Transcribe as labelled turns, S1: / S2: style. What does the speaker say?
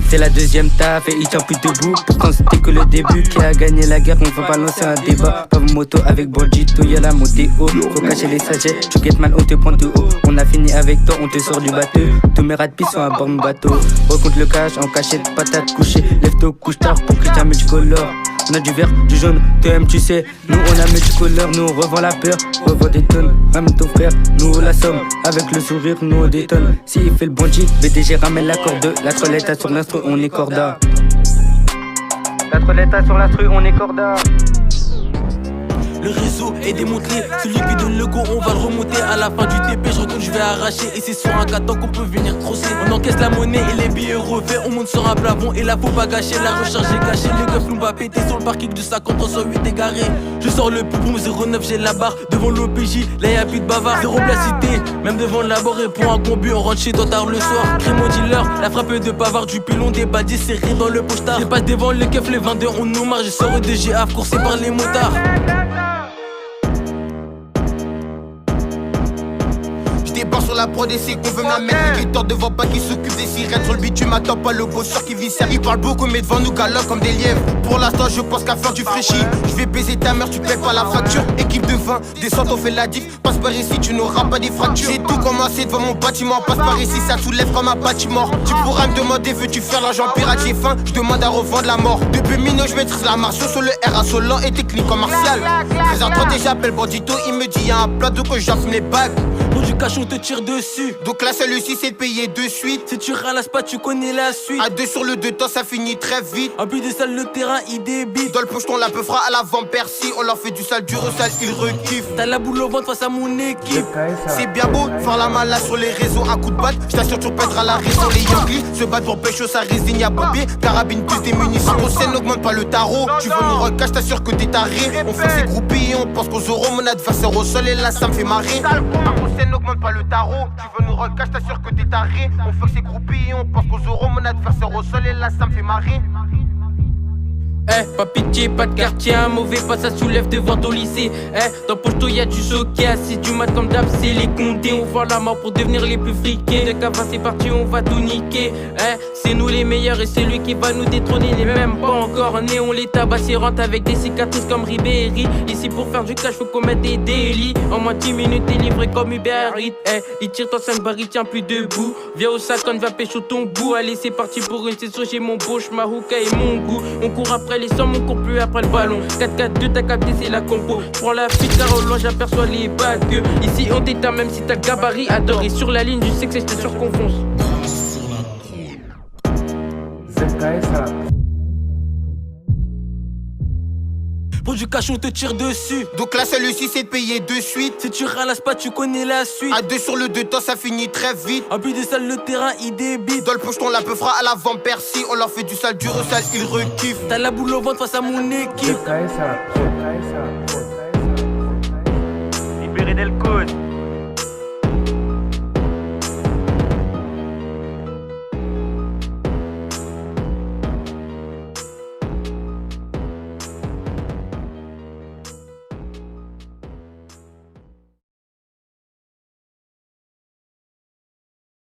S1: C'est la deuxième taf et il tient plus debout. Pourtant c'était que le début. Qui a gagné la guerre, on va pas lancer un débat. Pas moto avec Borgito, y'a la montée haut. Faut cacher les sachets, tu get mal, on te prend tout haut. On a fini avec toi, on te sort du bateau. Tous mes rats de pisse sont à bord de mon bateau. Recompte le cash en cachette, patate couchée. Lève-toi, couche tard pour que t'as multicolore. On a du vert, du jaune, toi-même tu sais. Nous on a multicolore, nous on revend la peur. Revend des tonnes, ramène ton frère, nous on la somme. Avec le sourire, nous on détonne. S'il fait le bandit, BDG ramène la corde. La troletta sur l'instru, on est corda. La troletta sur l'instru, on est corda.
S2: Le réseau est démonté, celui qui donne le go, on va le remonter. À la fin du TP, je retourne, je vais arracher. Et c'est sur un caton qu'on peut venir crosser. On encaisse la monnaie et les billets refaits. On monte sur un plafond et là faut pas gâcher. La recharge est cachée, les keufs nous va péter sur le parking du 50 sur 8 égaré. Je sors le poupon 09, j'ai la barre devant l'OPJ. Là y'a plus de bavard, zéro placité. Même devant le labo, répond un combi, on rentre chez toi tard le soir. Crime au dealer, la frappe de bavard, du pilon, des badis serrés dans le postard. J'ai pas devant les keufs, les vendeurs, on nous marche. Je sors de GA, coursé par les motards.
S3: Débarque sur la prod et c'est qu'on veut me la mettre. Les guetteurs devant pas qui s'occupent des sirènes. Sur le beat tu m'attends pas, le bosseur qui vit serre. Il parle beaucoup mais devant nous galopent comme des lièvres. Pour l'instant je pense qu'à faire du fraîchi. Je vais baiser ta mère, tu payes pas la facture. Équipe de 20, descente on fait la diff. Passe par ici, tu n'auras pas des fractures. J'ai tout commencé devant mon bâtiment. Passe par ici, ça soulève comme un bâtiment. Tu pourras me demander, veux-tu faire l'argent pirate? J'ai faim, je demande à revendre la mort. Depuis minot je maîtrise la marche sur le R insolent et technique en martial. 13h30 et j'appelle Bandito, il me dit y'a un plat de que j'affine les bagues.
S2: Pour du cash on te tire dessus.
S3: Donc là celui-ci c'est de payer de suite.
S2: Si tu ralasses pas tu connais la suite.
S3: À 2 sur le 2 temps ça finit très vite.
S2: En plus des salles le terrain il débite.
S3: Dans le pocheton la peu fera à l'avant Percy. On leur fait du sale, du recel, ils rekiffent.
S2: T'as la boule au ventre face à mon équipe.
S3: C'est bien beau, faire la malade sur les réseaux. Un coup de batte, j't'assure tu pèteras la raison. Les Yankees se battent pour pécho, ça résine y'a Bobby. Carabine plus des munitions. On scène n'augmente pas le tarot. Tu veux nous recache, t'assure que t'es taré. On fait ses groupies et on pense qu'aux euros. Mon adversaire au sol et là ça me fait marrer. On scène n'augmente pas le tarot. Tu veux nous recache, t'assure que t'es taré. On fait ses groupies et on pense qu'aux euros. Mon adversaire au sol et là ça me fait marrer.
S2: Pas pitié, pas de quartier, un mauvais pas ça soulève devant ton lycée. Dans Posto y'a du choqué, c'est du mat comme d'hab, c'est les condés. On voit la mort pour devenir les plus friqués. Dès qu'avant c'est parti, on va tout niquer. C'est nous les meilleurs et c'est lui qui va nous détrôner. N'est même pas encore né, on les tabasse et rentre avec des cicatrices comme Ribéry. Ici pour faire du cash, faut commettre des délits. En moins de 10 minutes, t'es livré comme Uber Eats. Il tire ton 5 barres, il tient plus debout. Viens au sac, on va pécho ton bout. Allez, c'est parti pour une session, j'ai mon bouche, ma hookah et mon goût. On court après les sommes, on court plus après le ballon. 4-4-2, t'as capté, c'est la compo. Prends la fuite car au loin j'aperçois les bagues. Ici on t'éteint même si t'as gabarit. Adoré sur la ligne du sexe, je t'assure qu'on fonce. Pour du cash on te tire dessus.
S3: Donc là celui-ci c'est de payer de suite.
S2: Si tu ralasses pas tu connais la suite.
S3: À 2 sur le 2 temps ça finit très vite.
S2: En plus des salles le terrain il débite.
S3: Dans le pocheton la peu fera à l'avant Percy. On leur fait du sale, du recel, ils rekiffent.
S2: T'as la boule au ventre face à mon équipe.
S1: Libéré Del Code.